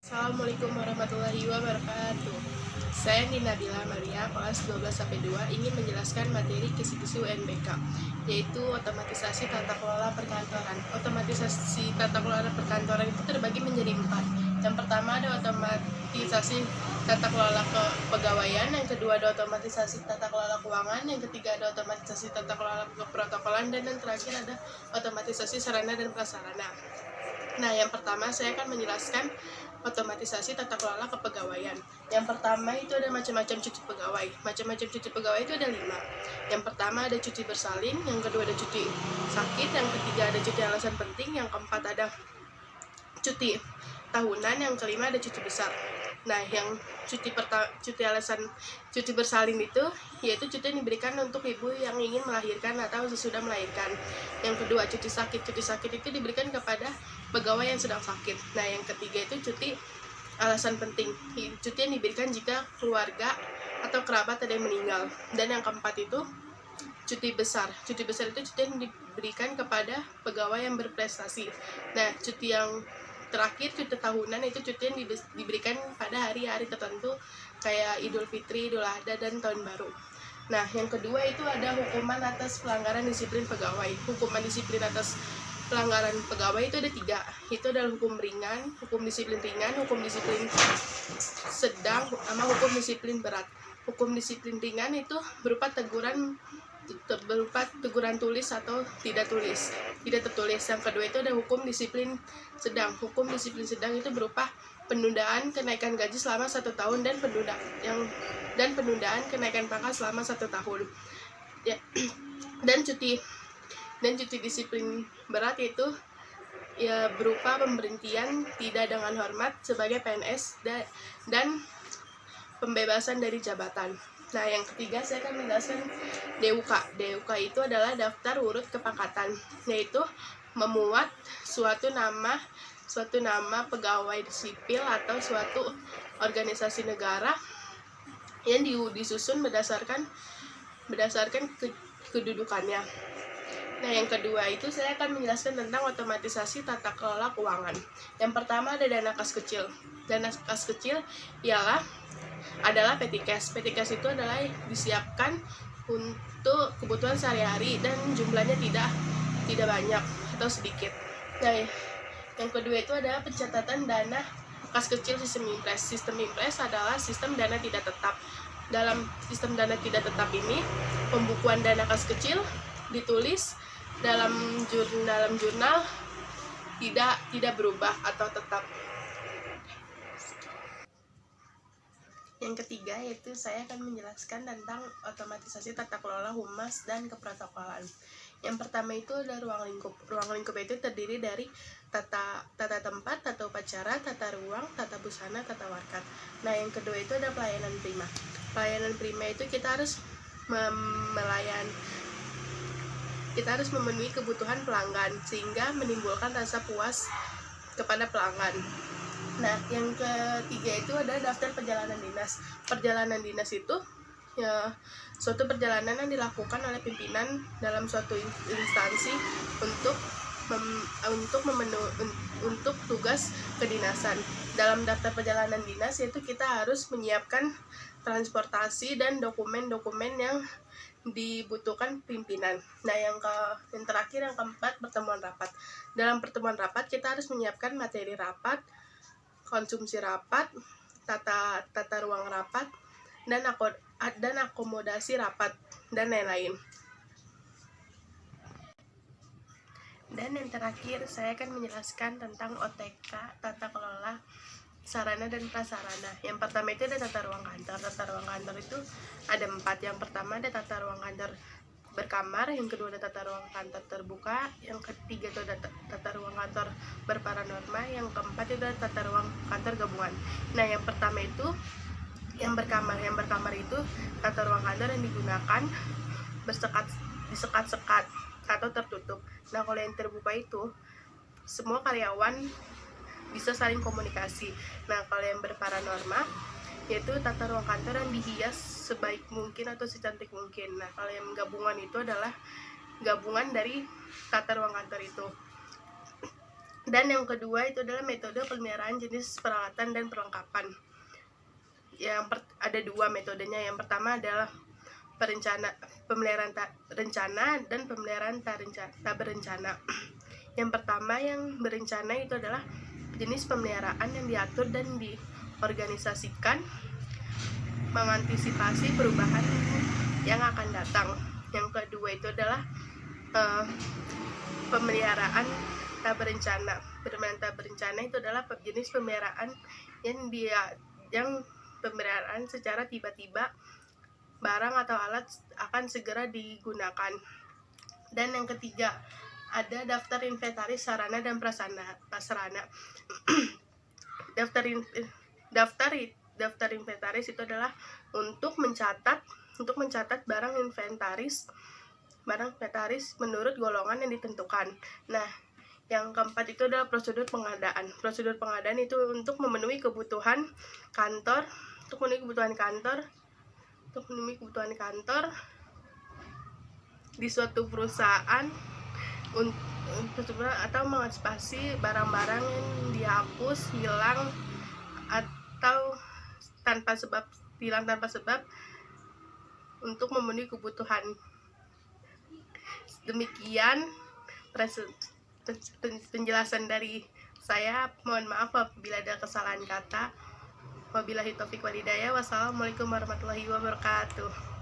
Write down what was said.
Assalamualaikum warahmatullahi wabarakatuh. Saya Nina Bila Maria, kelas 12-2, ingin menjelaskan materi kisi-kisi UNBK, yaitu otomatisasi tata kelola perkantoran. Otomatisasi tata kelola perkantoran itu terbagi menjadi 4. Yang pertama ada otomatisasi tata kelola kepegawaian, yang kedua ada otomatisasi tata kelola keuangan, yang ketiga ada otomatisasi tata kelola keprotokolan, dan yang terakhir ada otomatisasi sarana dan prasarana. Nah, yang pertama saya akan menjelaskan otomatisasi tata kelola kepegawaian. Yang pertama itu ada macam-macam cuti pegawai. Macam-macam cuti pegawai itu ada 5. Yang pertama ada cuti bersalin, yang kedua ada cuti sakit, yang ketiga ada cuti alasan penting, yang keempat ada cuti tahunan, yang kelima ada cuti besar. Nah, yang cuti bersalin itu yaitu cuti yang diberikan untuk ibu yang ingin melahirkan atau sesudah melahirkan. Yang kedua cuti sakit itu diberikan kepada pegawai yang sedang sakit. Nah, yang ketiga itu cuti alasan penting, cuti yang diberikan jika keluarga atau kerabat ada yang meninggal. Dan yang keempat itu cuti besar itu cuti yang diberikan kepada pegawai yang berprestasi. Nah, cuti yang terakhir, cuti tahunan, itu cuti yang diberikan pada hari-hari tertentu kayak Idul Fitri, Idul Adha, dan Tahun Baru. Nah, yang kedua itu ada hukuman atas pelanggaran disiplin pegawai. Hukuman disiplin atas pelanggaran pegawai itu ada 3. Itu adalah hukum ringan, hukum disiplin ringan, hukum disiplin sedang, sama hukum disiplin berat. Hukum disiplin ringan itu berupa teguran tulis atau tidak tertulis. Yang kedua itu ada hukum disiplin sedang. Hukum disiplin sedang itu berupa penundaan kenaikan gaji selama 1 tahun dan penundaan kenaikan pangkat selama 1 tahun. Ya. Dan cuti disiplin berat itu ya berupa pemberhentian tidak dengan hormat sebagai PNS dan pembebasan dari jabatan. Nah, yang ketiga saya akan menjelaskan DUK. DUK itu adalah daftar urut kepangkatan, yaitu memuat suatu nama pegawai sipil atau suatu organisasi negara yang disusun berdasarkan kedudukannya. Nah, yang kedua itu saya akan menjelaskan tentang otomatisasi tata kelola keuangan. Yang pertama ada dana kas kecil. Dana kas kecil adalah petty cash. Petty cash itu adalah disiapkan untuk kebutuhan sehari-hari dan jumlahnya tidak banyak atau sedikit. Nah, yang kedua itu adalah pencatatan dana kas kecil sistem impres. Sistem impres adalah sistem dana tidak tetap. Dalam sistem dana tidak tetap ini, pembukuan dana kas kecil ditulis dalam jurnal tidak berubah atau tetap. Yang ketiga yaitu saya akan menjelaskan tentang otomatisasi tata kelola humas dan keprotokolan. Yang pertama itu ada ruang lingkup. Ruang lingkup itu terdiri dari tata tempat, tata upacara, tata ruang, tata busana, tata warkat. Nah, yang kedua itu ada pelayanan prima. Pelayanan prima itu kita harus memenuhi kebutuhan pelanggan sehingga menimbulkan rasa puas kepada pelanggan. Nah, yang ketiga itu ada daftar perjalanan dinas. Perjalanan dinas itu ya suatu perjalanan yang dilakukan oleh pimpinan dalam suatu instansi untuk tugas kedinasan. Dalam daftar perjalanan dinas itu kita harus menyiapkan transportasi dan dokumen-dokumen yang dibutuhkan pimpinan. Nah, yang terakhir, yang keempat, pertemuan rapat. Dalam pertemuan rapat kita harus menyiapkan materi rapat, konsumsi rapat, tata ruang rapat, dan akomodasi rapat, dan lain-lain. Dan yang terakhir saya akan menjelaskan tentang OTK, tata kelola sarana dan prasarana. Yang pertama itu ada tata ruang kantor. Tata ruang kantor itu ada 4. Yang pertama ada tata ruang kantor berkamar, yang kedua ada tata ruang kantor terbuka, yang ketiga itu ada tata ruang kantor berparanorma, yang keempat itu ada tata ruang kantor gabungan. Nah, yang pertama itu yang berkamar itu tata ruang kantor yang digunakan disekat-sekat atau tertutup. Nah, kalau yang terbuka itu semua karyawan bisa saling komunikasi. Nah, kalau yang berparanorma yaitu tata ruang kantor yang dihias sebaik mungkin atau secantik mungkin. Nah, kalau yang gabungan itu adalah gabungan dari tata ruang kantor itu. Dan yang kedua itu adalah metode pemeliharaan jenis peralatan dan perlengkapan. Ada dua metodenya. Yang pertama adalah pemeliharaan rencana dan pemeliharaan tak berencana. Yang pertama yang berencana itu adalah jenis pemeliharaan yang diatur dan diorganisasikan mengantisipasi perubahan yang akan datang. Yang kedua itu adalah pemeliharaan tak berencana. Pemeliharaan tak berencana itu adalah jenis pemeliharaan yang pemeliharaan secara tiba-tiba barang atau alat akan segera digunakan. Dan yang ketiga, ada daftar inventaris sarana dan prasarana. Daftar inventaris itu adalah untuk mencatat barang inventaris menurut golongan yang ditentukan. Nah, yang keempat itu adalah prosedur pengadaan. Prosedur pengadaan itu untuk memenuhi kebutuhan kantor di suatu perusahaan atau mengantisipasi barang-barang yang dihapus, hilang tanpa sebab untuk memenuhi kebutuhan. Demikian penjelasan dari saya. Mohon maaf apabila ada kesalahan kata. Wabillahi taufiq wal hidayah. Wassalamualaikum warahmatullahi wabarakatuh.